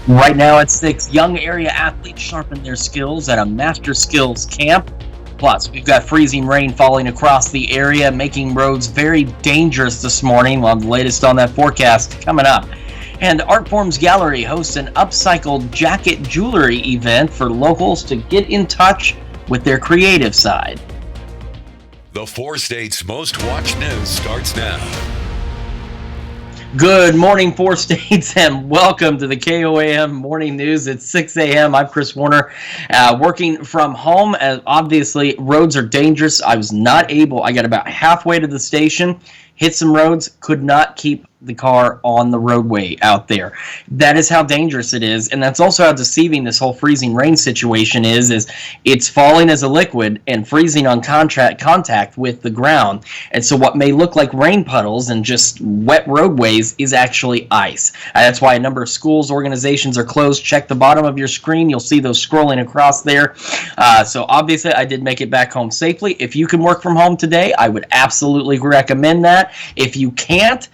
Right now at 6, young area athletes sharpen their skills at a master skills camp. Plus, we've got freezing rain falling across the area, making roads very dangerous this morning. We'll have the latest on that forecast coming up. And Artforms Gallery hosts an upcycled jacket jewelry event for locals to get in touch with their creative side. The four states' most watched news starts now. Good morning, four states, and welcome to the KOAM Morning News. It's 6 a.m. I'm Chris Warner, working from home. Obviously, roads are dangerous. I got about halfway to the station, hit some roads, could not keep the car on the roadway out there. That is how dangerous it is, and that's also how deceiving this whole freezing rain situation is it's falling as a liquid and freezing on contact with the ground. And so what may look like rain puddles and just wet roadways is actually ice. That's why a number of schools, organizations are closed. Check the bottom of your screen. You'll see those scrolling across there. So obviously I did make it back home safely. If you can work from home today, I would absolutely recommend that. If you can't,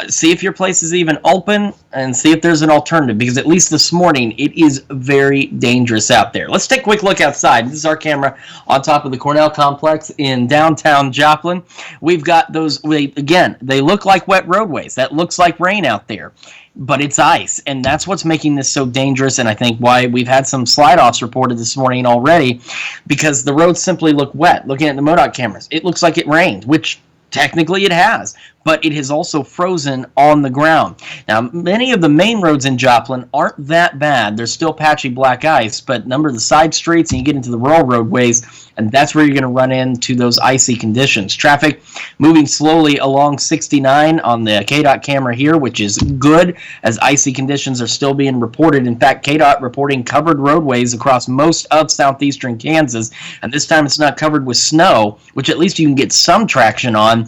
see if your place is even open and see if there's an alternative, because at least this morning it is very dangerous out there. Let's take a quick look outside. This is our camera on top of the Cornell complex in downtown Joplin. We've got those, they look like wet roadways. That looks like rain out there, but it's ice, and that's what's making this so dangerous, and I think why we've had some slide-offs reported this morning already, because the roads simply look wet. Looking at the MoDOT cameras, it looks like it rained, which technically it has, but it has also frozen on the ground. Now, many of the main roads in Joplin aren't that bad. There's still patchy black ice, but a number of the side streets and you get into the rural roadways, and that's where you're going to run into those icy conditions. Traffic moving slowly along 69 on the KDOT camera here, which is good, as icy conditions are still being reported. In fact, KDOT reporting covered roadways across most of southeastern Kansas, and this time it's not covered with snow, which at least you can get some traction on.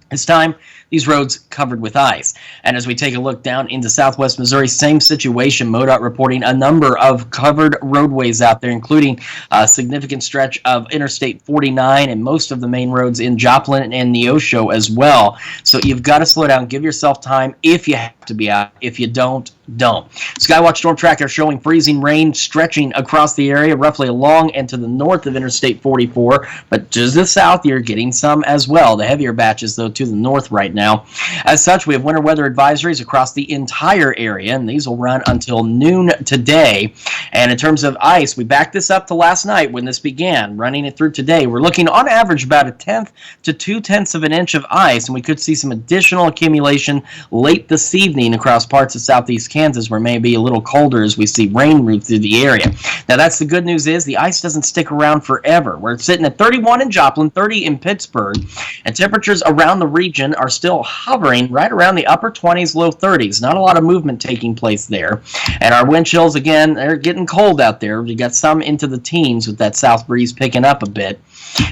This time, these roads covered with ice. And as we take a look down into southwest Missouri, same situation. MoDOT reporting a number of covered roadways out there, including a significant stretch of Interstate 49 and most of the main roads in Joplin and Neosho as well. So you've got to slow down, give yourself time if you have to be out. If you don't. Skywatch Storm Tracker showing freezing rain stretching across the area, roughly along and to the north of Interstate 44, but to the south, you're getting some as well. The heavier batches, though, to the north right now. As such, we have winter weather advisories across the entire area, and these will run until noon today. And in terms of ice, we backed this up to last night when this began, running it through today. We're looking on average about 1/10 to 2/10 of an inch of ice, and we could see some additional accumulation late this evening across parts of southeast Kansas, where it may be a little colder as we see rain move through the area. Now, that's the good news, is the ice doesn't stick around forever. We're sitting at 31 in Joplin, 30 in Pittsburgh, and temperatures around the region are still hovering right around the upper 20s, low 30s. Not a lot of movement taking place there. And our wind chills, again, they're getting cold out there. We got some into the teens with that south breeze picking up a bit.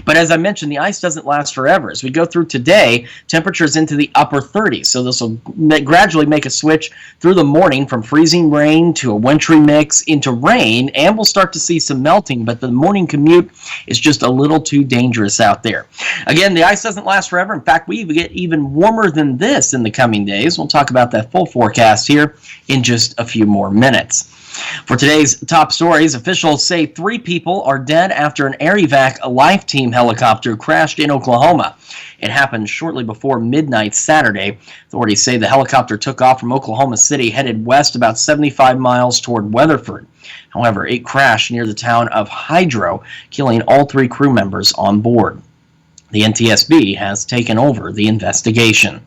But as I mentioned, the ice doesn't last forever. As we go through today, temperatures into the upper 30s. So this will gradually make a switch through the morning from freezing rain to a wintry mix into rain, and we'll start to see some melting, but the morning commute is just a little too dangerous out there. Again, the ice doesn't last forever. In fact, we get even warmer than this in the coming days. We'll talk about that full forecast here in just a few more minutes. For today's top stories, officials say 3 people are dead after an Air Evac Life Team helicopter crashed in Oklahoma. It happened shortly before midnight Saturday. Authorities say the helicopter took off from Oklahoma City, headed west about 75 miles toward Weatherford. However, it crashed near the town of Hydro, killing all 3 crew members on board. The NTSB has taken over the investigation.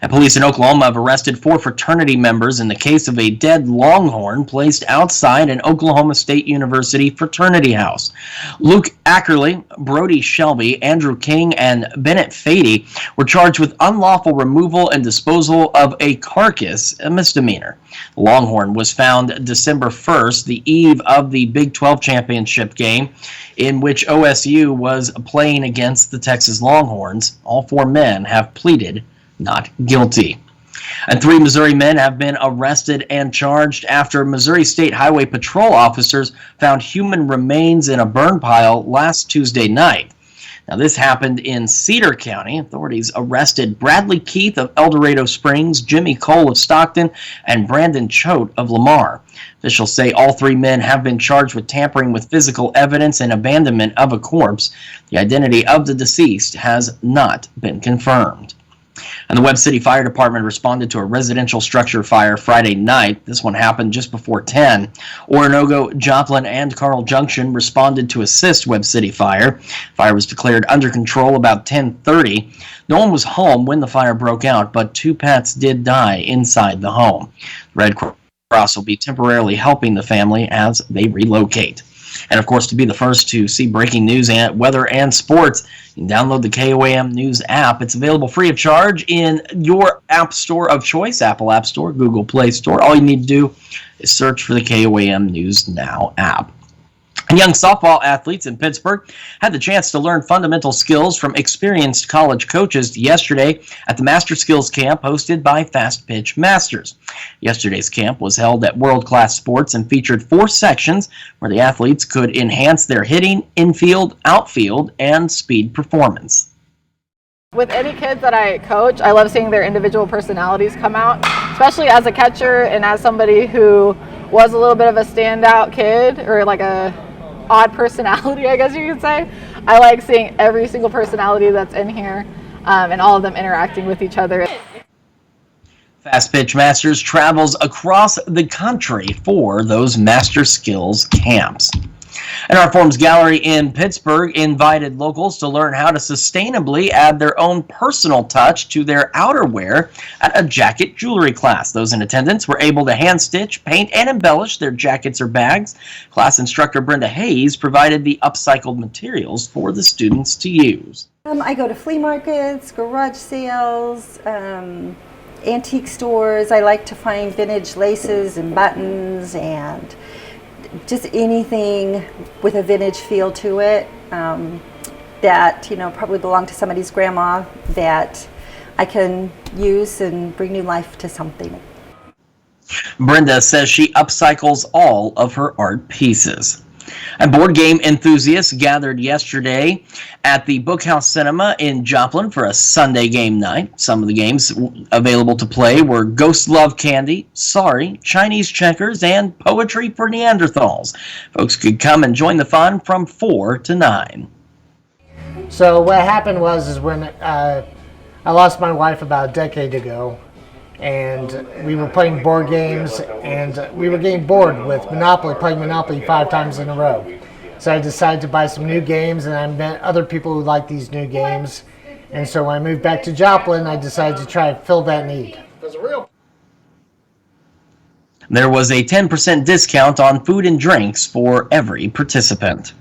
And police in Oklahoma have arrested 4 fraternity members in the case of a dead Longhorn placed outside an Oklahoma State University fraternity house. Luke Ackerley, Brody Shelby, Andrew King, and Bennett Fady were charged with unlawful removal and disposal of a carcass, a misdemeanor. The Longhorn was found December 1st, the eve of the Big 12 championship game, in which OSU was playing against the Texas Longhorns. All 4 men have pleaded not guilty. And 3 Missouri men have been arrested and charged after Missouri State Highway Patrol officers found human remains in a burn pile last Tuesday night. Now, this happened in Cedar County. Authorities arrested Bradley Keith of El Dorado Springs, Jimmy Cole of Stockton, and Brandon Choate of Lamar. Officials say all three men have been charged with tampering with physical evidence and abandonment of a corpse. The identity of the deceased has not been confirmed. And the Webb City Fire Department responded to a residential structure fire Friday night. This one happened just before 10. Oronogo, Joplin, and Carl Junction responded to assist Webb City Fire. Fire was declared under control about 10:30. No one was home when the fire broke out, but 2 pets did die inside the home. Red Cross will be temporarily helping the family as they relocate. And of course, to be the first to see breaking news and weather and sports, you can download the KOAM News app. It's available free of charge in your app store of choice, Apple App Store, Google Play Store. All you need to do is search for the KOAM News Now app. And young softball athletes in Pittsburgh had the chance to learn fundamental skills from experienced college coaches yesterday at the Master Skills Camp hosted by Fast Pitch Masters. Yesterday's camp was held at World Class Sports and featured 4 sections where the athletes could enhance their hitting, infield, outfield, and speed performance. With any kids that I coach, I love seeing their individual personalities come out, especially as a catcher and as somebody who was a little bit of a standout kid or like a odd personality, I guess you could say. I like seeing every single personality that's in here and all of them interacting with each other. Fast Pitch Masters travels across the country for those Master Skills camps. And Art Forms Gallery in Pittsburgh invited locals to learn how to sustainably add their own personal touch to their outerwear at a jacket jewelry class. Those in attendance were able to hand stitch, paint, and embellish their jackets or bags. Class instructor Brenda Hayes provided the upcycled materials for the students to use. I go to flea markets, garage sales, antique stores. I like to find vintage laces and buttons and just anything with a vintage feel to it that probably belonged to somebody's grandma that I can use and bring new life to something. Brenda says she upcycles all of her art pieces. And board game enthusiasts gathered yesterday at the Bookhouse Cinema in Joplin for a Sunday game night. Some of the games available to play were Ghost Love Candy, Sorry, Chinese Checkers, and Poetry for Neanderthals. Folks could come and join the fun from 4 to 9. So what happened was when I lost my wife about a decade ago, and we were playing board games, and we were getting bored with Monopoly, playing Monopoly 5 times in a row. So I decided to buy some new games, and I met other people who like these new games. And so when I moved back to Joplin, I decided to try to fill that need. There was a 10% discount on food and drinks for every participant.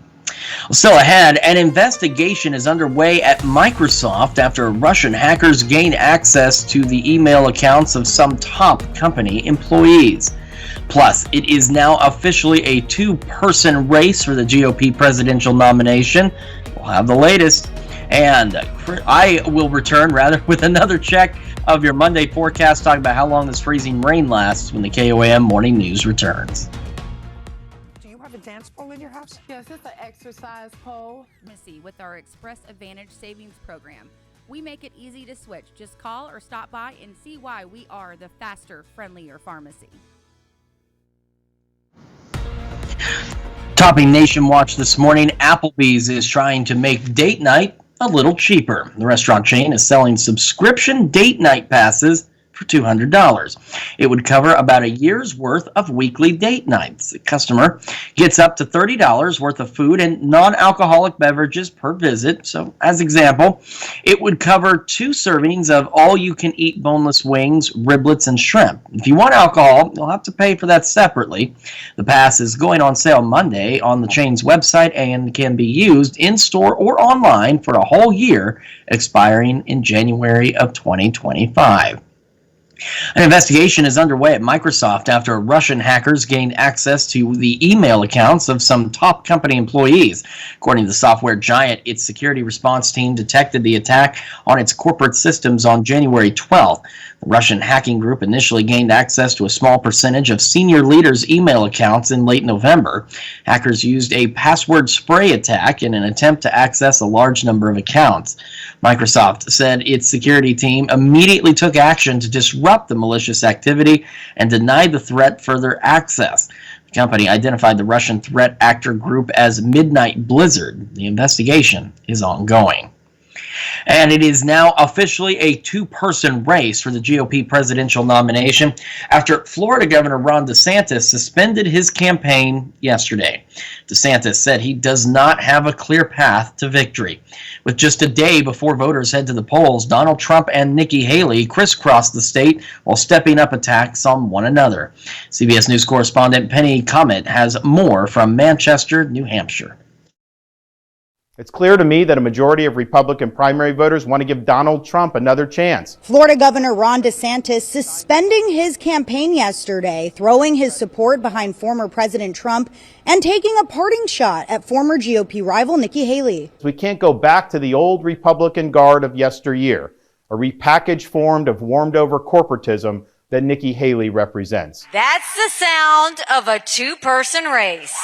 Still ahead, an investigation is underway at Microsoft after Russian hackers gained access to the email accounts of some top company employees. Plus, it is now officially a 2-person race for the GOP presidential nomination. We'll have the latest. And I will return, with another check of your Monday forecast, talking about how long this freezing rain lasts when the KOAM Morning News returns. Dance pole in your house? Yes, it's an exercise pole. Pharmacy with our Express Advantage Savings Program. We make it easy to switch. Just call or stop by and see why we are the faster, friendlier pharmacy. Topping Nation Watch this morning, Applebee's is trying to make date night a little cheaper. The restaurant chain is selling subscription date night passes for $200. It would cover about a year's worth of weekly date nights. The customer gets up to $30 worth of food and non-alcoholic beverages per visit. So, as example, it would cover 2 servings of all-you-can-eat boneless wings, riblets, and shrimp. If you want alcohol, you'll have to pay for that separately. The pass is going on sale Monday on the chain's website and can be used in-store or online for a whole year, expiring in January of 2025. An investigation is underway at Microsoft after Russian hackers gained access to the email accounts of some top company employees. According to the software giant, its security response team detected the attack on its corporate systems on January 12th. The Russian hacking group initially gained access to a small percentage of senior leaders' email accounts in late November. Hackers used a password spray attack in an attempt to access a large number of accounts. Microsoft said its security team immediately took action to disrupt the malicious activity and denied the threat further access. The company identified the Russian threat actor group as Midnight Blizzard. The investigation is ongoing. And it is now officially a two-person race for the GOP presidential nomination after Florida Governor Ron DeSantis suspended his campaign yesterday. DeSantis said he does not have a clear path to victory. With just a day before voters head to the polls, Donald Trump and Nikki Haley crisscrossed the state while stepping up attacks on one another. CBS News correspondent Penny Comet has more from Manchester, New Hampshire. It's clear to me that a majority of Republican primary voters want to give Donald Trump another chance. Florida Governor Ron DeSantis suspending his campaign yesterday, throwing his support behind former President Trump and taking a parting shot at former GOP rival Nikki Haley. We can't go back to the old Republican guard of yesteryear, a repackaged form of warmed-over corporatism that Nikki Haley represents. That's the sound of a two-person race.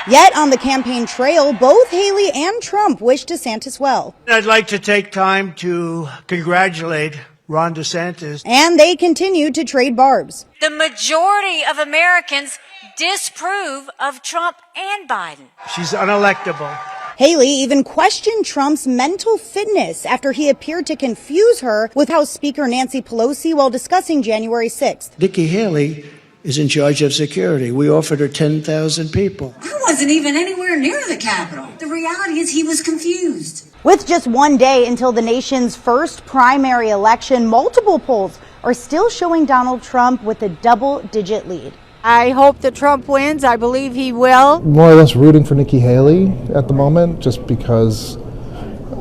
Yet on the campaign trail, both Haley and Trump wish DeSantis well. I'd like to take time to congratulate Ron DeSantis. And they continue to trade barbs. The majority of Americans disapprove of Trump and Biden. She's unelectable. Haley even questioned Trump's mental fitness after he appeared to confuse her with House Speaker Nancy Pelosi while discussing January 6th. Nikki Haley is in charge of security. We offered her 10,000 people. I wasn't even anywhere near the Capitol. The reality is he was confused. With just one day until the nation's first primary election, multiple polls are still showing Donald Trump with a double-digit lead. I hope that Trump wins. I believe he will. More or less rooting for Nikki Haley at the moment, just because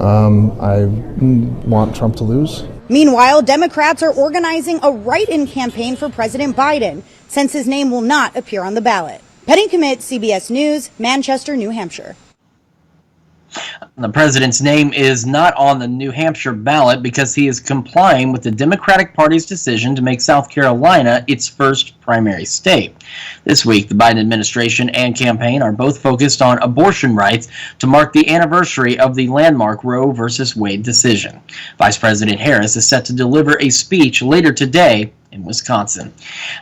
I want Trump to lose. Meanwhile, Democrats are organizing a write-in campaign for President Biden, since his name will not appear on the ballot. Penny Commit, CBS News, Manchester, New Hampshire. The president's name is not on the New Hampshire ballot because he is complying with the Democratic Party's decision to make South Carolina its first primary state. This week, the Biden administration and campaign are both focused on abortion rights to mark the anniversary of the landmark Roe v. Wade decision. Vice President Harris is set to deliver a speech later today in Wisconsin.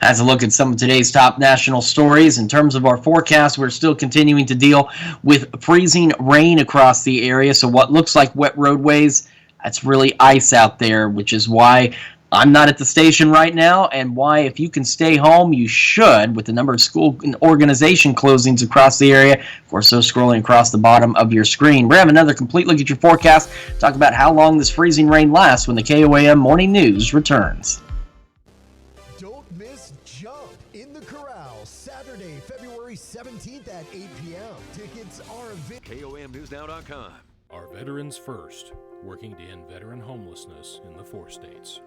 As a look at some of today's top national stories, in terms of our forecast, we're still continuing to deal with freezing rain across the area. So what looks like wet roadways, that's really ice out there, which is why I'm not at the station right now, and why if you can stay home, you should, with the number of school and organization closings across the area. Of course, so scrolling across the bottom of your screen. We're going to have another complete look at your forecast, talk about how long this freezing rain lasts when the KOAM Morning News returns. Saturday, February 17th at 8 p.m. Tickets are KOAMNewsNow.com. Our Veterans First, working to end veteran homelessness in the 4 states.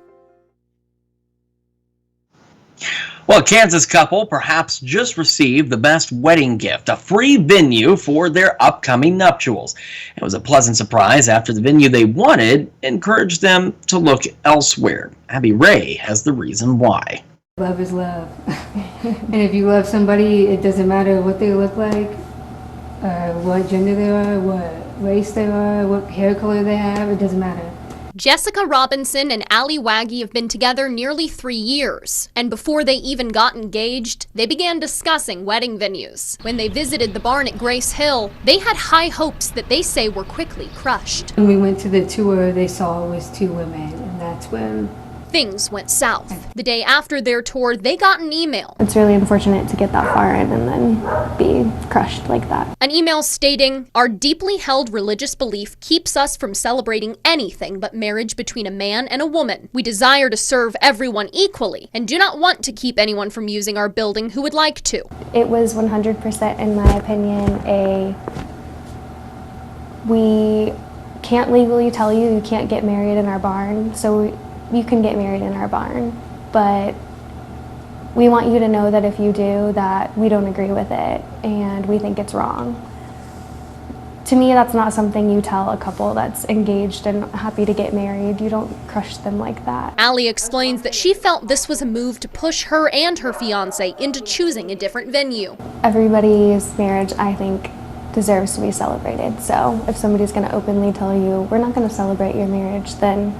Well, a Kansas couple perhaps just received the best wedding gift, a free venue for their upcoming nuptials. It was a pleasant surprise after the venue they wanted encouraged them to look elsewhere. Abby Ray has the reason why. Love is love. And if you love somebody, it doesn't matter what they look like, what gender they are, what race they are, what hair color they have, it doesn't matter. Jessica Robinson and Ali Waggy have been together nearly 3 years, and before they even got engaged, they began discussing wedding venues. When they visited the barn at Grace Hill, they had high hopes that they say were quickly crushed. When we went to the tour, they saw it was 2 women, and that's when things went south. The day after their tour, they got an email. It's really unfortunate to get that far in and then be crushed like that. An email stating, "Our deeply held religious belief keeps us from celebrating anything but marriage between a man and a woman. We desire to serve everyone equally and do not want to keep anyone from using our building who would like to." It was 100%, in my opinion, we can't legally tell you you can't get married in our barn, so you can get married in our barn. but we want you to know that if you do, that we don't agree with it and we think it's wrong. To me, that's not something you tell a couple that's engaged and happy to get married. You don't crush them like that. Allie explains that she felt this was a move to push her and her fiance into choosing a different venue. Everybody's marriage, I think, deserves to be celebrated. So if somebody's going to openly tell you, we're not going to celebrate your marriage, then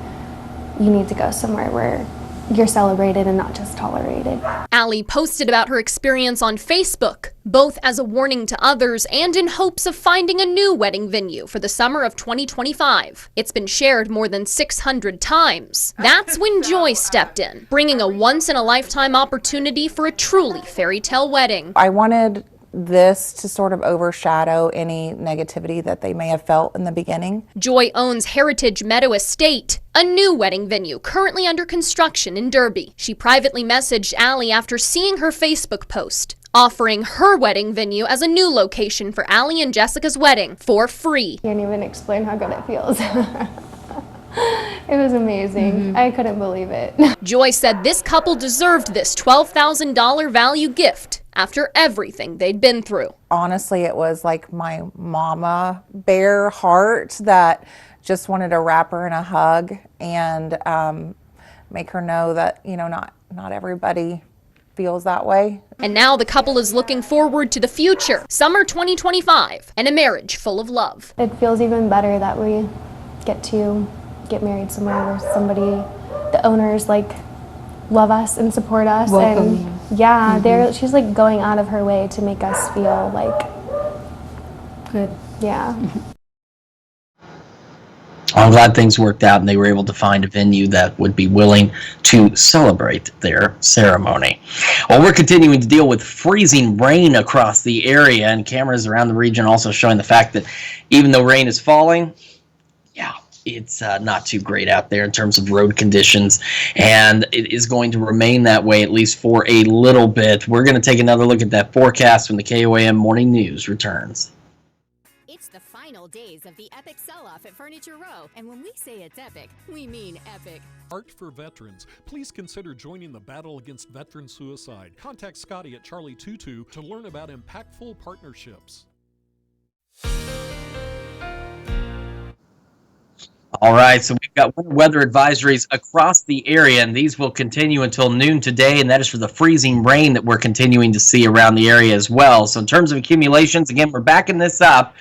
you need to go somewhere where you're celebrated and not just tolerated. Allie posted about her experience on Facebook, both as a warning to others and in hopes of finding a new wedding venue for the summer of 2025. It's been shared more than 600 times. That's when Joy stepped in, bringing a once-in-a-lifetime opportunity for a truly fairy tale wedding. I wanted this to sort of overshadow any negativity that they may have felt in the beginning. Joy owns Heritage Meadow Estate, a new wedding venue currently under construction in Derby. She privately messaged Allie after seeing her Facebook post, offering her wedding venue as a new location for Allie and Jessica's wedding for free. Can't even explain how good it feels. It was amazing. I couldn't believe it. Joy said this couple deserved this $12,000 value gift after everything they'd been through. Honestly, it was like my mama bear heart that just wanted to wrap her in a hug and make her know that, you know, not everybody feels that way. And now the couple is looking forward to the future, summer 2025, and a marriage full of love. It feels even better that we get to get married somewhere where somebody, the owners, like, love us and support us. Welcome and you. yeah, she's like going out of her way to make us feel like good. Yeah. I'm glad things worked out and they were able to find a venue that would be willing to celebrate their ceremony. Well, we're continuing to deal with freezing rain across the area, and cameras around the region also showing the fact that even though rain is falling, it's not too great out there in terms of road conditions, and it is going to remain that way at least for a little bit. We're going to take another look at that forecast when the KOAM Morning News returns. It's the final days of the epic sell-off at Furniture Row, and when we say it's epic, we mean epic. Art for Veterans. Please consider joining the battle against veteran suicide. Contact Scotty at Charlie 22 to learn about impactful partnerships. All right, so we've got winter weather advisories across the area, and these will continue until noon today, and that is for the freezing rain that we're continuing to see around the area as well. So in terms of accumulations, again, we're backing this up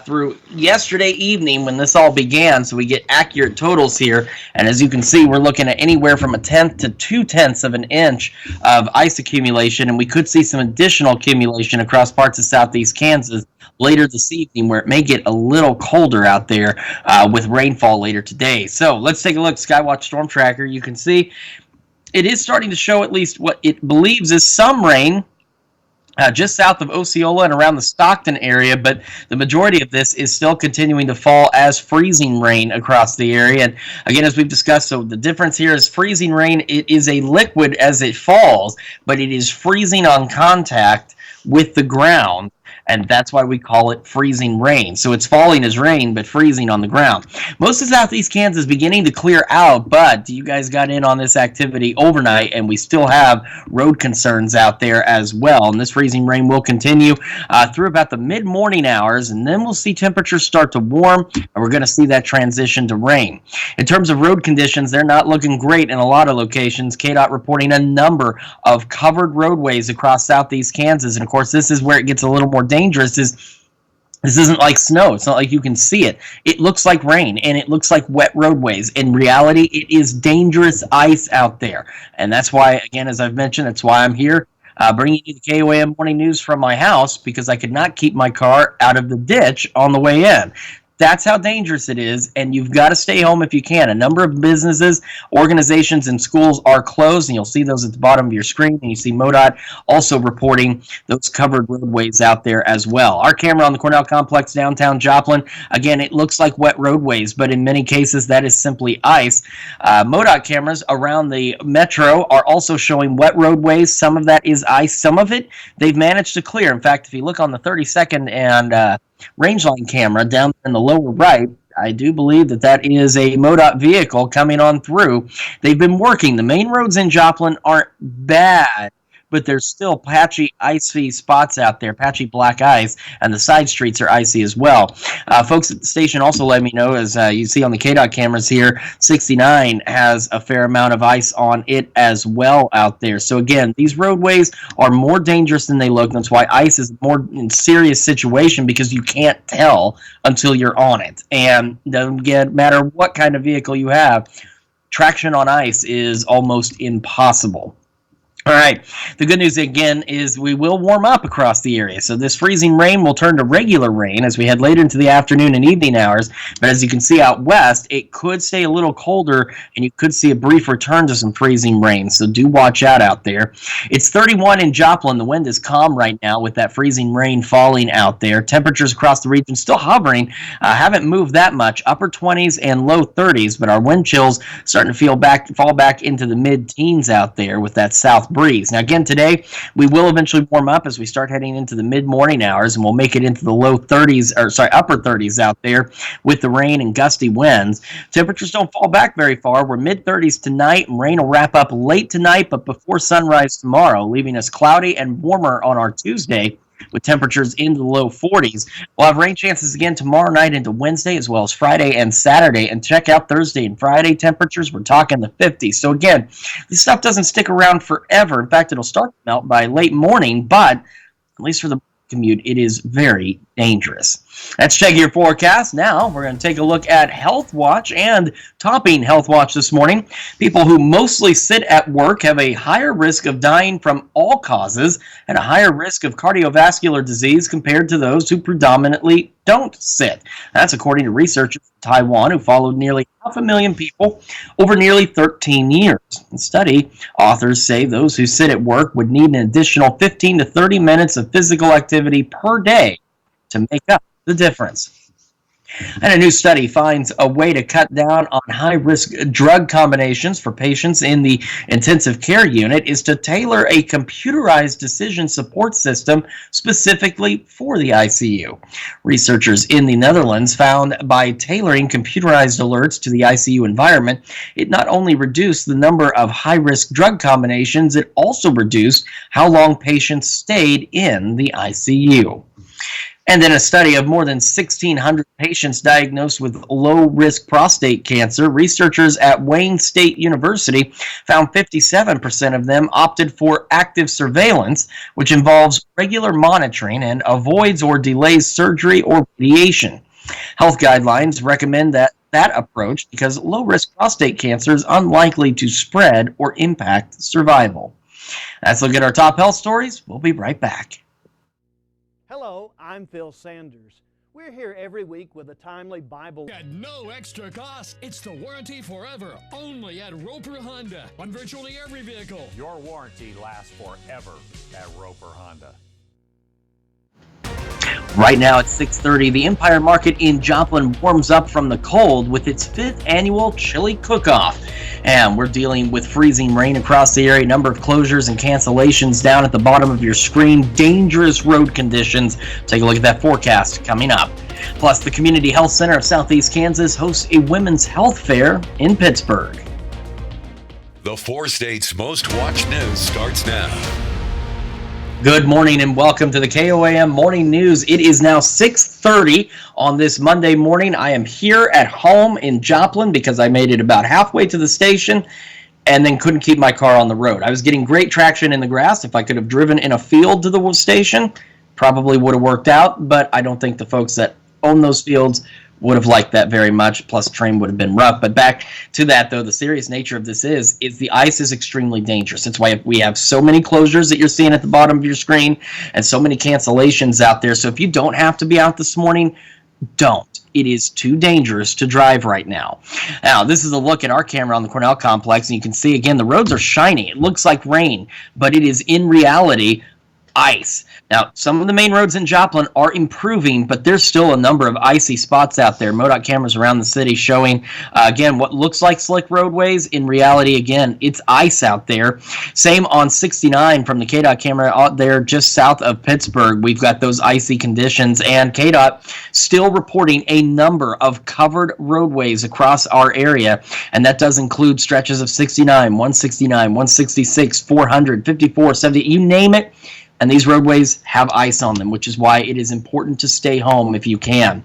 through yesterday evening when this all began, so we get accurate totals here. And as you can see, we're looking at anywhere from 1/10 to 2/10 of an inch of ice accumulation, and we could see some additional accumulation across parts of southeast Kansas later this evening, where it may get a little colder out there with rainfall later today. So let's take a look. Skywatch Storm Tracker. You can see it is starting to show at least what it believes is some rain just south of Osceola and around the Stockton area, but the majority of this is still continuing to fall as freezing rain across the area. And again, as we've discussed, so the difference here is freezing rain, it is a liquid as it falls, but it is freezing on contact with the ground. And that's why we call it freezing rain. So it's falling as rain, but freezing on the ground. Most of southeast Kansas is beginning to clear out, but you guys got in on this activity overnight, and we still have road concerns out there as well. And this freezing rain will continue through about the mid-morning hours, and then we'll see temperatures start to warm, and we're going to see that transition to rain. In terms of road conditions, they're not looking great in a lot of locations. KDOT reporting a number of covered roadways across southeast Kansas, and of course, this is where it gets a little more dangerous. This isn't like snow. It's not like you can see it. It looks like rain, and it looks like wet roadways. In reality, it is dangerous ice out there. And that's why, again, as I've mentioned, that's why I'm here bringing you the KOAM Morning News from my house, because I could not keep my car out of the ditch on the way in. That's how dangerous it is, and you've got to stay home if you can. A number of businesses, organizations, and schools are closed, and you'll see those at the bottom of your screen, and you see MoDOT also reporting those covered roadways out there as well. Our camera on the Cornell Complex, downtown Joplin, again, it looks like wet roadways, but in many cases, that is simply ice. MoDOT cameras around the metro are also showing wet roadways. Some of that is ice. Some of it, they've managed to clear. In fact, if you look on the 32nd and range line camera down in the lower right, I do believe that is a MoDOT vehicle coming on through. They've been working. The main roads in Joplin aren't bad, but there's still patchy, icy spots out there, patchy black ice, and the side streets are icy as well. Folks at the station also let me know, as you see on the KDOT cameras here, 69 has a fair amount of ice on it as well out there. So again, these roadways are more dangerous than they look. That's why ice is a more serious situation, because you can't tell until you're on it. And it doesn't matter what kind of vehicle you have, traction on ice is almost impossible. All right. The good news, again, is we will warm up across the area. So this freezing rain will turn to regular rain as we head later into the afternoon and evening hours. But as you can see out west, it could stay a little colder, and you could see a brief return to some freezing rain. So do watch out there. It's 31 in Joplin. The wind is calm right now with that freezing rain falling out there. Temperatures across the region still hovering. Haven't moved that much. Upper 20s and low 30s. But our wind chills starting to fall back into the mid-teens out there with that south breeze. Now again, today we will eventually warm up as we start heading into the mid-morning hours, and we'll make it into the upper 30s out there with the rain and gusty winds. Temperatures don't fall back very far. We're mid-30s tonight, and rain will wrap up late tonight but before sunrise tomorrow, leaving us cloudy and warmer on our Tuesday with temperatures into the low 40s. We'll have rain chances again tomorrow night into Wednesday, as well as Friday and Saturday. And check out Thursday and Friday temperatures. We're talking the 50s. So again, this stuff doesn't stick around forever. In fact, it'll start to melt by late morning, but at least for the commute, it is very dangerous. Let's check your forecast. Now we're going to take a look at Health Watch, and topping Health Watch this morning, people who mostly sit at work have a higher risk of dying from all causes and a higher risk of cardiovascular disease compared to those who predominantly don't sit. That's according to researchers from Taiwan who followed nearly 500,000 people over nearly 13 years. In the study, authors say those who sit at work would need an additional 15 to 30 minutes of physical activity per day to make up the difference. And a new study finds a way to cut down on high-risk drug combinations for patients in the intensive care unit is to tailor a computerized decision support system specifically for the ICU. Researchers in the Netherlands found by tailoring computerized alerts to the ICU environment, it not only reduced the number of high-risk drug combinations, it also reduced how long patients stayed in the ICU. And in a study of more than 1,600 patients diagnosed with low-risk prostate cancer, researchers at Wayne State University found 57% of them opted for active surveillance, which involves regular monitoring and avoids or delays surgery or radiation. Health guidelines recommend that approach because low-risk prostate cancer is unlikely to spread or impact survival. Let's look at our top health stories. We'll be right back. Hello, I'm Phil Sanders. We're here every week with a timely Bible. At no extra cost, it's the warranty forever, only at Roper Honda on virtually every vehicle. Your warranty lasts forever at Roper Honda. Right now at 6:30, the Empire Market in Joplin warms up from the cold with its 5th annual chili cook-off. And we're dealing with freezing rain across the area, number of closures and cancellations down at the bottom of your screen, dangerous road conditions. Take a look at that forecast coming up. Plus, the Community Health Center of Southeast Kansas hosts a women's health fair in Pittsburgh. The 4 states' most watched news starts now. Good morning and welcome to the KOAM Morning News. It is now 6:30 on this Monday morning. I am here at home in Joplin because I made it about halfway to the station and then couldn't keep my car on the road. I was getting great traction in the grass. If I could have driven in a field to the station, probably would have worked out, but I don't think the folks that own those fields would have liked that very much, plus train would have been rough. But back to that, though, the serious nature of this is the ice is extremely dangerous. That's why we have so many closures that you're seeing at the bottom of your screen and so many cancellations out there. So if you don't have to be out this morning, don't. It is too dangerous to drive right now. Now, this is a look at our camera on the Cornell complex, and you can see, again, the roads are shiny. It looks like rain, but it is in reality ice. Now, some of the main roads in Joplin are improving, but there's still a number of icy spots out there. MoDOT cameras around the city showing, again, what looks like slick roadways. In reality, again, it's ice out there. Same on 69 from the KDOT camera out there just south of Pittsburgh. We've got those icy conditions, and KDOT still reporting a number of covered roadways across our area, and that does include stretches of 69, 169, 166, 400, 54, 70, you name it. And these roadways have ice on them, which is why it is important to stay home if you can.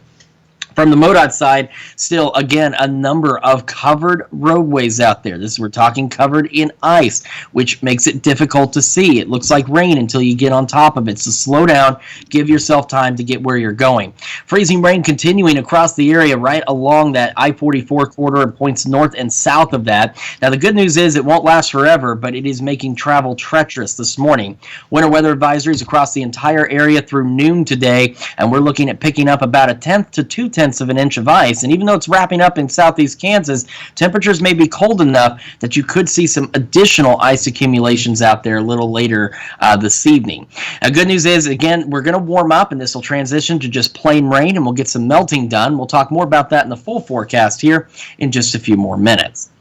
From the MoDOT side, still, again, a number of covered roadways out there. We're talking covered in ice, which makes it difficult to see. It looks like rain until you get on top of it. So slow down, give yourself time to get where you're going. Freezing rain continuing across the area right along that I-44 corridor and points north and south of that. Now, the good news is it won't last forever, but it is making travel treacherous this morning. Winter weather advisories across the entire area through noon today, and we're looking at picking up about 1/10 to 2/10 of an inch of ice. And even though it's wrapping up in southeast Kansas, temperatures may be cold enough that you could see some additional ice accumulations out there a little later this evening. Now, good news is, again, we're going to warm up, and this will transition to just plain rain, and we'll get some melting done. We'll talk more about that in the full forecast here in just a few more minutes.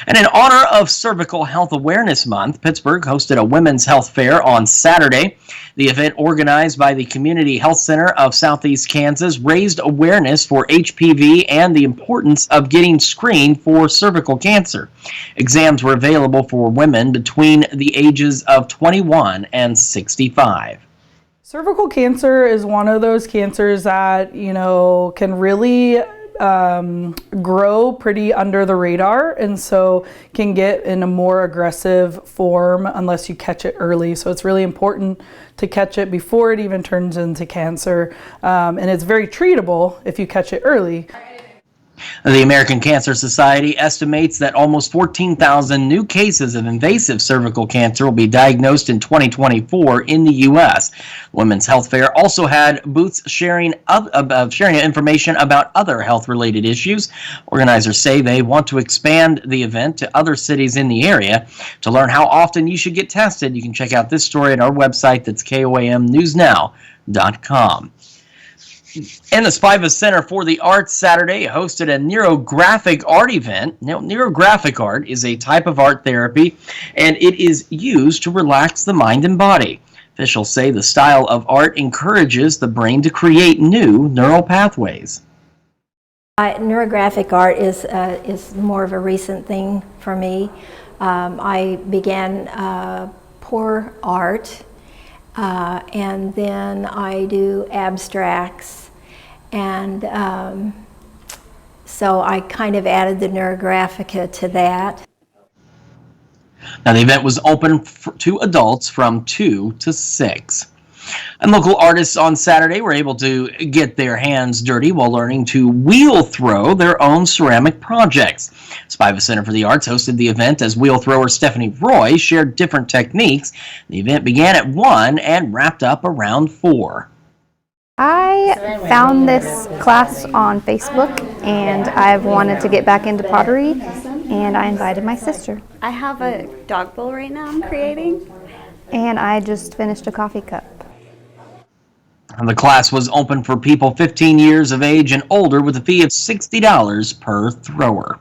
And in honor of Cervical Health Awareness Month, Pittsburgh hosted a women's health fair on Saturday. The event, organized by the Community Health Center of Southeast Kansas, raised awareness for HPV and the importance of getting screened for cervical cancer. Exams were available for women between the ages of 21 and 65. Cervical cancer is one of those cancers that, can really grow pretty under the radar, and so can get in a more aggressive form unless you catch it early. So it's really important to catch it before it even turns into cancer, and it's very treatable if you catch it early. The American Cancer Society estimates that almost 14,000 new cases of invasive cervical cancer will be diagnosed in 2024 in the U.S. Women's Health Fair also had booths sharing information about other health-related issues. Organizers say they want to expand the event to other cities in the area. To learn how often you should get tested, you can check out this story at our website. That's KOAMnewsnow.com. And the Spiva Center for the Arts Saturday hosted a neurographic art event. Now, neurographic art is a type of art therapy, and it is used to relax the mind and body. Officials say the style of art encourages the brain to create new neural pathways. Neurographic art is more of a recent thing for me. I began pour art, and then I do abstracts, and so I kind of added the Neurographica to that. Now, the event was open to adults from 2 to 6. And local artists on Saturday were able to get their hands dirty while learning to wheel throw their own ceramic projects. Spiva Center for the Arts hosted the event as wheel thrower Stephanie Roy shared different techniques. The event began at 1 and wrapped up around 4. I found this class on Facebook, and I've wanted to get back into pottery, and I invited my sister. I have a dog bowl right now I'm creating. And I just finished a coffee cup. And the class was open for people 15 years of age and older with a fee of $60 per thrower.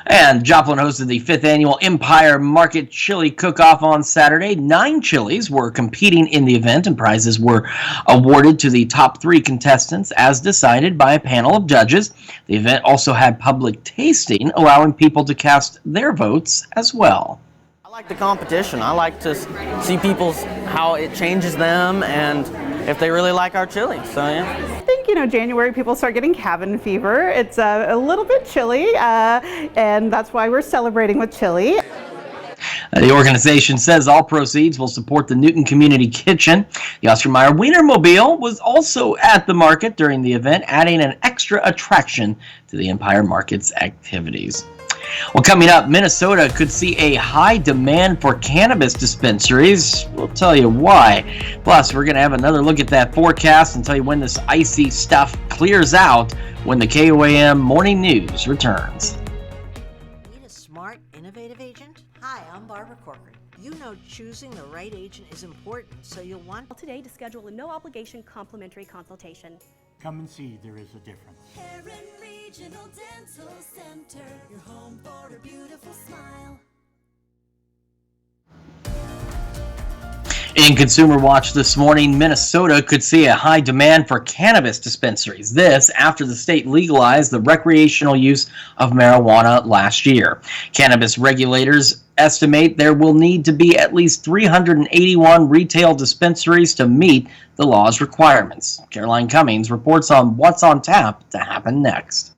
And Joplin hosted the 5th annual Empire Market Chili Cook-Off on Saturday. 9 chilies were competing in the event, and prizes were awarded to the top 3 contestants as decided by a panel of judges. The event also had public tasting, allowing people to cast their votes as well. I like the competition. I like to see how it changes them and if they really like our chili. So yeah. I think, January people start getting cabin fever. It's a little bit chilly, and that's why we're celebrating with chili. The organization says all proceeds will support the Newton Community Kitchen. The Oscar Mayer Wienermobile was also at the market during the event, adding an extra attraction to the Empire Market's activities. Well, coming up, Minnesota could see a high demand for cannabis dispensaries. We'll tell you why. Plus, we're going to have another look at that forecast and tell you when this icy stuff clears out when the KOAM Morning News returns. Need a smart, innovative agent? Hi, I'm Barbara Corcoran. You know choosing the right agent is important, so you'll want today to schedule a no-obligation complimentary consultation. Come and see, there is a difference. Heron Regional Dental Center, your home for a beautiful smile. In Consumer Watch this morning, Minnesota could see a high demand for cannabis dispensaries. This after the state legalized the recreational use of marijuana last year. Cannabis regulators estimate there will need to be at least 381 retail dispensaries to meet the law's requirements. Caroline Cummings reports on what's on tap to happen next.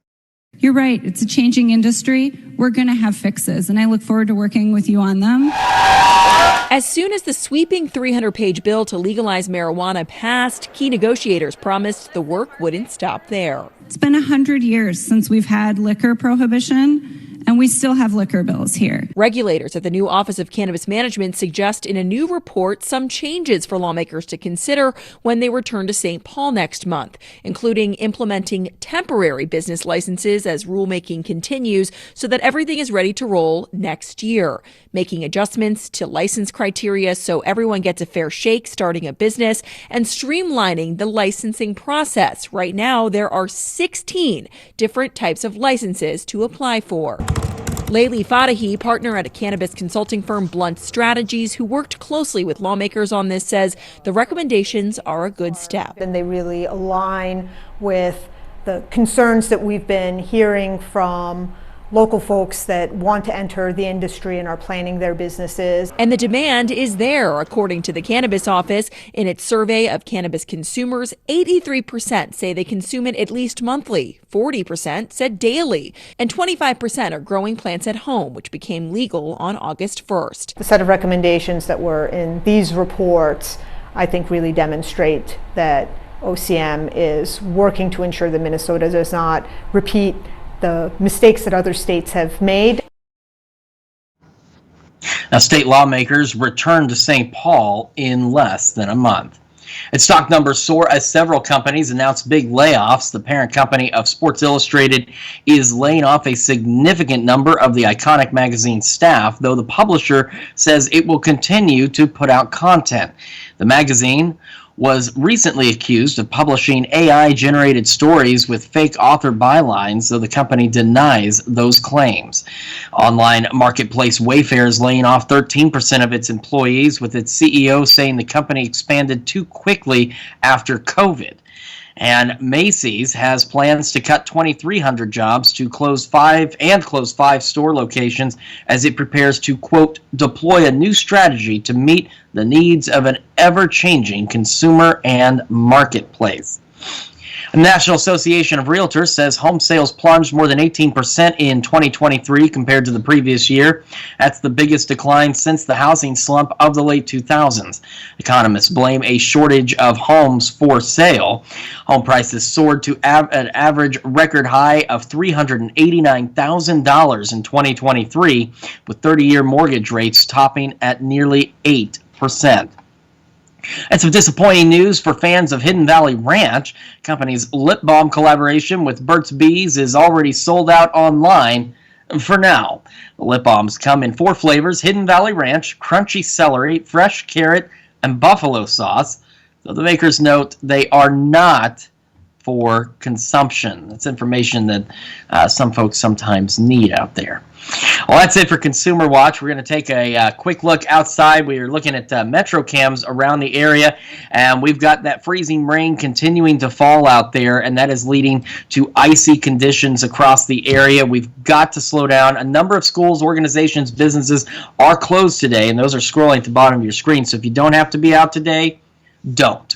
You're right. It's a changing industry. We're going to have fixes, and I look forward to working with you on them. As soon as the sweeping 300-page bill to legalize marijuana passed, key negotiators promised the work wouldn't stop there. It's been 100 years since we've had liquor prohibition, and we still have liquor bills here. Regulators at the new Office of Cannabis Management suggest in a new report some changes for lawmakers to consider when they return to St. Paul next month, including implementing temporary business licenses as rulemaking continues so that everything is ready to roll next year, making adjustments to license criteria so everyone gets a fair shake starting a business, and streamlining the licensing process. Right now, there are 16 different types of licenses to apply for. Layli Fadahi, partner at a cannabis consulting firm Blunt Strategies, who worked closely with lawmakers on this, says the recommendations are a good step. And they really align with the concerns that we've been hearing from local folks that want to enter the industry and are planning their businesses. And the demand is there, according to the Cannabis Office. In its survey of cannabis consumers, 83% say they consume it at least monthly, 40% said daily, and 25% are growing plants at home, which became legal on August 1st. The set of recommendations that were in these reports, I think, really demonstrate that OCM is working to ensure that Minnesota does not repeat the mistakes that other states have made. Now, state lawmakers returned to St. Paul in less than a month. Its stock numbers soar as several companies announced big layoffs. The parent company of Sports Illustrated is laying off a significant number of the iconic magazine staff, though the publisher says it will continue to put out content. The magazine was recently accused of publishing AI-generated stories with fake author bylines, though the company denies those claims. Online marketplace Wayfair is laying off 13% of its employees, with its CEO saying the company expanded too quickly after COVID. And Macy's has plans to cut 2,300 jobs to close five store locations as it prepares to, quote, deploy a new strategy to meet the needs of an ever-changing consumer and marketplace. The National Association of Realtors says home sales plunged more than 18% in 2023 compared to the previous year. That's the biggest decline since the housing slump of the late 2000s. Economists blame a shortage of homes for sale. Home prices soared to an average record high of $389,000 in 2023, with 30-year mortgage rates topping at nearly 8%. And some disappointing news for fans of Hidden Valley Ranch. Company's lip balm collaboration with Burt's Bees is already sold out online for now. The lip balms come in 4 flavors: Hidden Valley Ranch, Crunchy Celery, Fresh Carrot, and Buffalo Sauce. So the makers note they are not for consumption. That's information that some folks sometimes need out there. Well, that's it for Consumer Watch. We're going to take a quick look outside. We are looking at metro cams around the area, and we've got that freezing rain continuing to fall out there, and that is leading to icy conditions across the area. We've got to slow down. A number of schools, organizations, businesses are closed today, and those are scrolling at the bottom of your screen. So if you don't have to be out today, don't.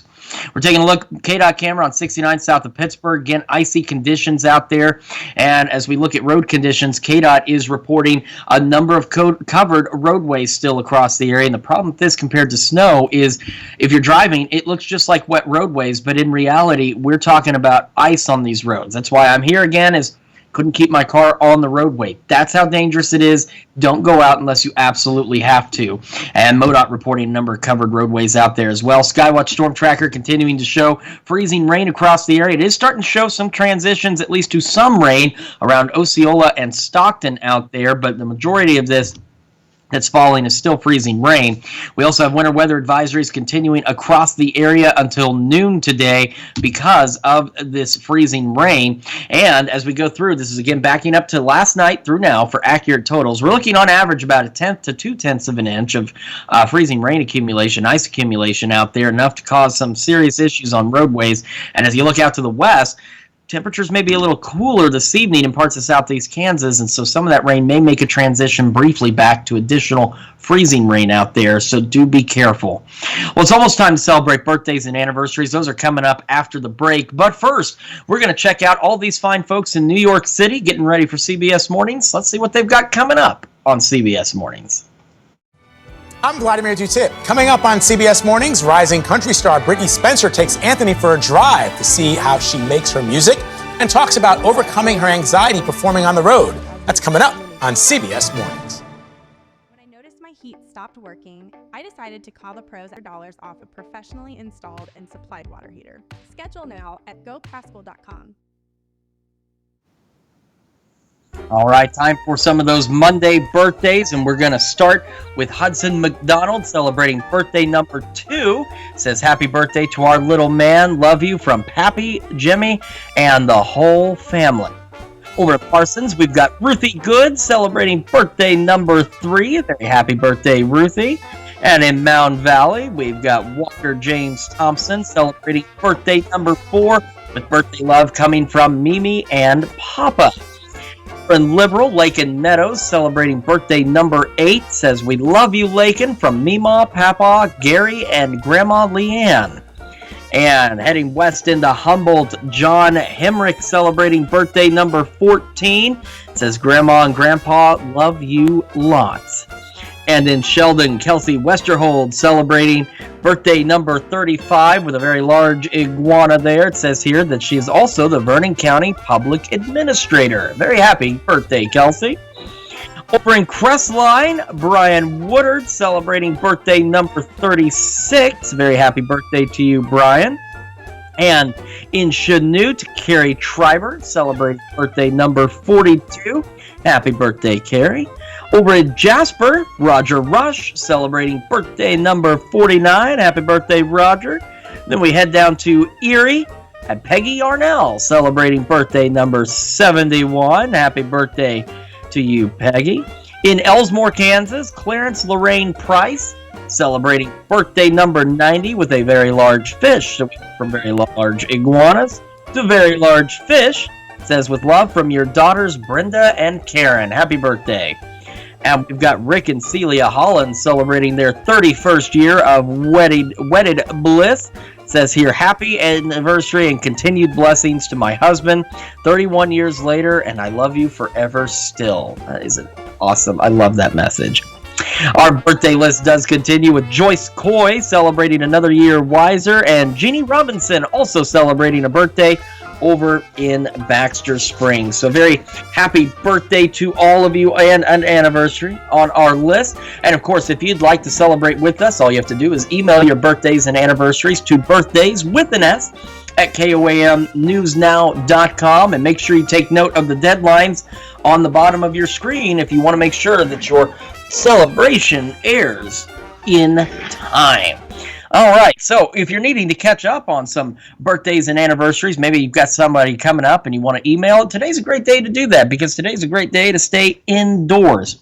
We're taking a look, KDOT camera on 69 south of Pittsburgh. Again, icy conditions out there. And as we look at road conditions, KDOT is reporting a number of covered roadways still across the area. And the problem with this compared to snow is if you're driving, it looks just like wet roadways. But in reality, we're talking about ice on these roads. That's why I'm here again, is couldn't keep my car on the roadway. That's how dangerous it is. Don't go out unless you absolutely have to. And MoDOT reporting a number of covered roadways out there as well. Skywatch Storm Tracker continuing to show freezing rain across the area. It is starting to show some transitions, at least to some rain, around Osceola and Stockton out there, but the majority of this that's falling is still freezing rain. We also have winter weather advisories continuing across the area until noon today because of this freezing rain. And as we go through, this is again backing up to last night through now for accurate totals. We're looking on average about 1/10 to 2/10 of an inch of freezing rain accumulation, ice accumulation out there, enough to cause some serious issues on roadways. And as you look out to the west, temperatures may be a little cooler this evening in parts of southeast Kansas, and so some of that rain may make a transition briefly back to additional freezing rain out there, so do be careful. Well, it's almost time to celebrate birthdays and anniversaries. Those are coming up after the break, but first, we're going to check out all these fine folks in New York City getting ready for CBS Mornings. Let's see what they've got coming up on CBS Mornings. I'm Vladimir Dutip. Coming up on CBS Mornings, rising country star Brittany Spencer takes Anthony for a drive to see how she makes her music and talks about overcoming her anxiety performing on the road. That's coming up on CBS Mornings. When I noticed my heat stopped working, I decided to call the pros at $1 off a professionally installed and supplied water heater. Schedule now at gopascal.com. All right, time for some of those Monday birthdays, and we're going to start with Hudson McDonald celebrating birthday number 2. Says, happy birthday to our little man. Love you from Pappy, Jimmy, and the whole family. Over at Parsons, we've got Ruthie Good celebrating birthday number 3. Very happy birthday, Ruthie. And in Mound Valley, we've got Walker James Thompson celebrating birthday number 4 with birthday love coming from Mimi and Papa. And Liberal, Lakin Meadows, celebrating birthday number 8, says, we love you, Lakin, from Mima, Papa, Gary, and Grandma Leanne. And heading west into Humboldt, John Hemrick, celebrating birthday number 14, says, Grandma and Grandpa, love you lots. And in Sheldon, Kelsey Westerhold celebrating birthday number 35 with a very large iguana there. It says here that she is also the Vernon County Public Administrator. Very happy birthday, Kelsey. Over in Crestline, Brian Woodard celebrating birthday number 36. Very happy birthday to you, Brian. And in Chanute, Carrie Triber celebrating birthday number 42. Happy birthday, Carrie. Over at Jasper, Roger Rush celebrating birthday number 49. Happy birthday, Roger. Then we head down to Erie at Peggy Yarnell celebrating birthday number 71. Happy birthday to you, Peggy. In Elsmore, Kansas, Clarence Lorraine Price celebrating birthday number 90 with a very large fish. So from very large iguanas to very large fish. It says, with love from your daughters Brenda and Karen. Happy birthday. And we've got Rick and Celia Holland celebrating their 31st year of wedded bliss. It says here, happy anniversary and continued blessings to my husband 31 years later, and I love you forever still. That is awesome. I love that message. Our birthday list does continue with Joyce Coy celebrating another year wiser, and Jeannie Robinson also celebrating a birthday over in Baxter Springs. So very happy birthday to all of you and an anniversary on our list. And of course, if you'd like to celebrate with us, all you have to do is email your birthdays and anniversaries to birthdays with an S at KOAMnewsnow.com, and make sure you take note of the deadlines on the bottom of your screen if you want to make sure that your celebration airs in time. All right, so if you're needing to catch up on some birthdays and anniversaries, maybe you've got somebody coming up and you want to email it, today's a great day to do that because today's a great day to stay indoors.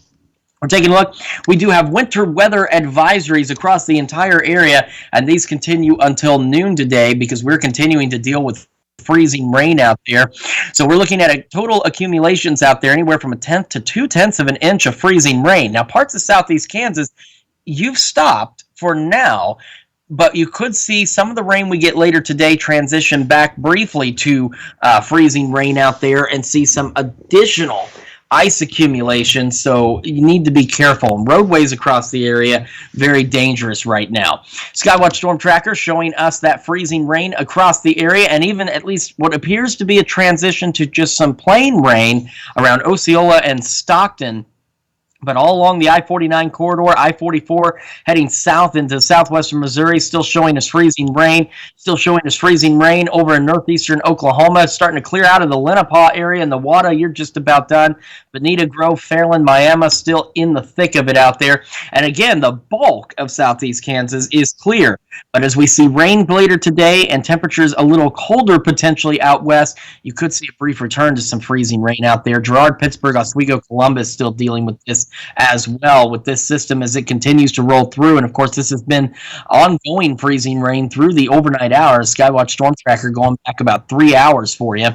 We're taking a look. We do have winter weather advisories across the entire area, and these continue until noon today because we're continuing to deal with freezing rain out there. So we're looking at a total accumulations out there anywhere from 1/10 to 2/10 of an inch of freezing rain. Now, parts of southeast Kansas, you've stopped for now, but you could see some of the rain we get later today transition back briefly to freezing rain out there and see some additional ice accumulation, so you need to be careful. Roadways across the area, very dangerous right now. Skywatch Storm Tracker showing us that freezing rain across the area, and even at least what appears to be a transition to just some plain rain around Osceola and Stockton But all along the I-49 corridor, I-44 heading south into southwestern Missouri, still showing us freezing rain. Still showing us freezing rain over in northeastern Oklahoma. It's starting to clear out of the Lenapaw area and the Wada. You're just about done. Bonita Grove, Fairland, Miami, still in the thick of it out there. And again, the bulk of southeast Kansas is clear. But as we see rain later today and temperatures a little colder potentially out west, you could see a brief return to some freezing rain out there. Girard, Pittsburgh, Oswego, Columbus still dealing with this as well with this system as it continues to roll through. And of course, this has been ongoing freezing rain through the overnight hours. Skywatch Storm Tracker going back about 3 hours for you.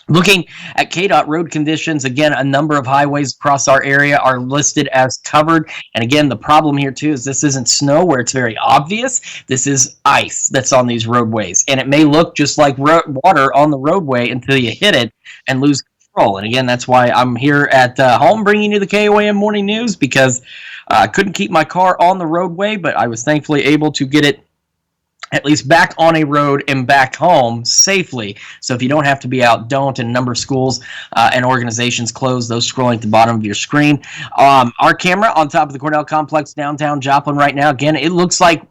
Looking at KDOT road conditions, again, a number of highways across our area are listed as covered. And again, the problem here, too, is this isn't snow where it's very obvious. This is ice that's on these roadways. And it may look just like water on the roadway until you hit it and lose control. And again, that's why I'm here at home bringing you the KOAM Morning News, because I couldn't keep my car on the roadway, but I was thankfully able to get it at least back on a road and back home safely. So if you don't have to be out, don't. And a number of schools and organizations close. Those scrolling at the bottom of your screen. Our camera on top of the Cornell Complex downtown Joplin right now. Again, it looks like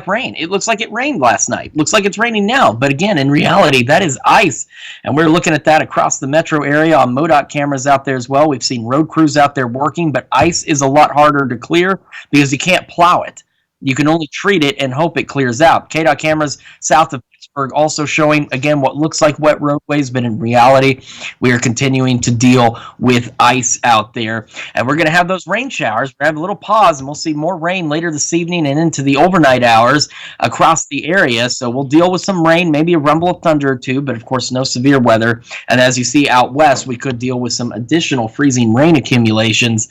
rain. It looks like it rained last night. Looks like it's raining now. But again, in reality, that is ice. And we're looking at that across the metro area on MoDOT cameras out there as well. We've seen road crews out there working, but ice is a lot harder to clear because you can't plow it. You can only treat it and hope it clears out. KDOT cameras south of Pittsburgh also showing, again, what looks like wet roadways, but in reality, we are continuing to deal with ice out there. And we're going to have those rain showers. We're going to have a little pause, and we'll see more rain later this evening and into the overnight hours across the area. So we'll deal with some rain, maybe a rumble of thunder or two, but of course, no severe weather. And as you see out west, we could deal with some additional freezing rain accumulations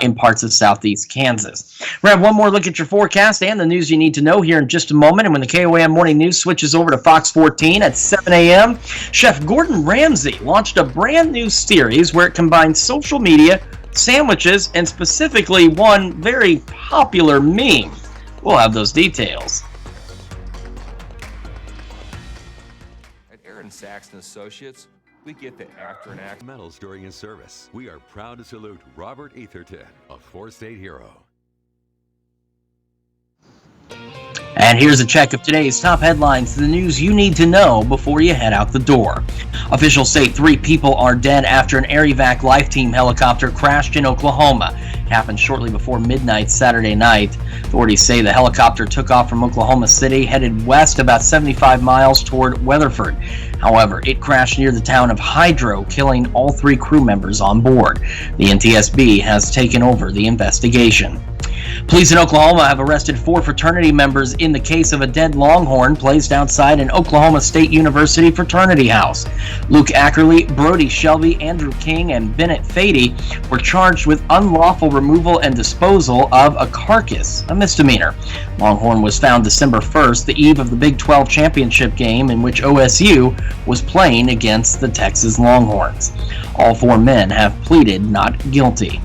in parts of southeast Kansas. We're going to have one more look at your forecast and the news you need to know here in just a moment. And when the KOAM Morning News switches over to Fox 14 at 7 a.m., Chef Gordon Ramsay launched a brand new series where it combines social media, sandwiches, and specifically one very popular meme. We'll have those details. At Aaron Saxton Associates, we get the after an act medals during his service. We are proud to salute Robert Etherton, a four-state hero. And here's a check of today's top headlines, the news you need to know before you head out the door. Officials say 3 people are dead after an Air Evac Life Team helicopter crashed in Oklahoma. It happened shortly before midnight Saturday night. Authorities say the helicopter took off from Oklahoma City, headed west about 75 miles toward Weatherford. However, it crashed near the town of Hydro, killing all 3 crew members on board. The NTSB has taken over the investigation. Police in Oklahoma have arrested 4 fraternity members in the case of a dead Longhorn placed outside an Oklahoma State University fraternity house. Luke Ackerley, Brody Shelby, Andrew King, and Bennett Fady were charged with unlawful removal and disposal of a carcass, a misdemeanor. Longhorn was found December 1st, the eve of the Big 12 championship game in which OSU was playing against the Texas Longhorns. All 4 men have pleaded not guilty.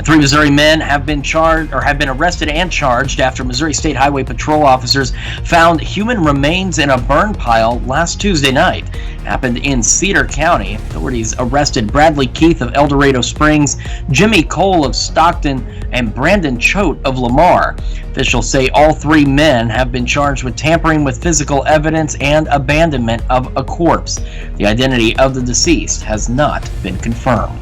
3 Missouri men have been arrested and charged after Missouri State Highway Patrol officers found human remains in a burn pile last Tuesday night. It happened in Cedar County. Authorities arrested Bradley Keith of El Dorado Springs, Jimmy Cole of Stockton, and Brandon Choate of Lamar. Officials say all 3 men have been charged with tampering with physical evidence and abandonment of a corpse. The identity of the deceased has not been confirmed.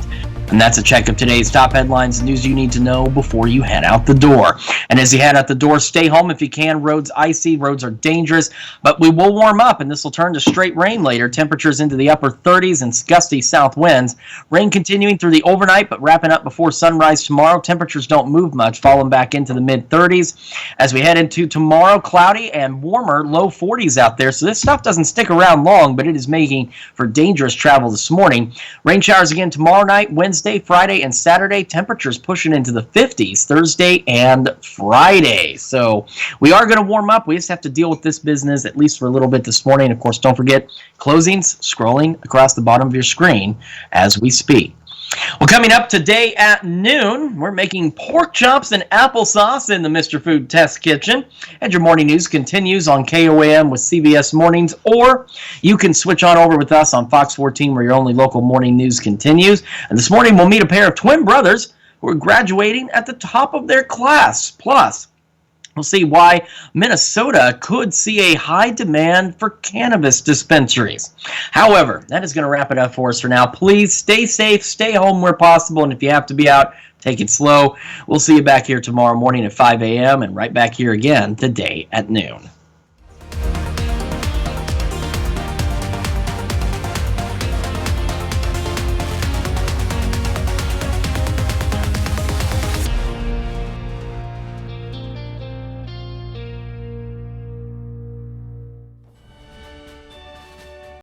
And that's a check of today's top headlines, news you need to know before you head out the door. And as you head out the door, stay home if you can. Roads icy, roads are dangerous, but we will warm up, and this will turn to straight rain later. Temperatures into the upper 30s and gusty south winds. Rain continuing through the overnight, but wrapping up before sunrise tomorrow. Temperatures don't move much, falling back into the mid-30s. As we head into tomorrow, cloudy and warmer, low 40s out there. So this stuff doesn't stick around long, but it is making for dangerous travel this morning. Rain showers again tomorrow night, Wednesday, Friday, and Saturday. Temperatures pushing into the 50s Thursday and Friday. So we are going to warm up. We just have to deal with this business at least for a little bit this morning. Of course, don't forget closings scrolling across the bottom of your screen as we speak. Well, coming up today at noon, we're making pork chops and applesauce in the Mr. Food Test Kitchen. And your morning news continues on KOAM with CBS Mornings, or you can switch on over with us on Fox 14 where your only local morning news continues. And this morning we'll meet a pair of twin brothers who are graduating at the top of their class. Plus, we'll see why Minnesota could see a high demand for cannabis dispensaries. However, that is going to wrap it up for us for now. Please stay safe, stay home where possible, and if you have to be out, take it slow. We'll see you back here tomorrow morning at 5 a.m. and right back here again today at noon.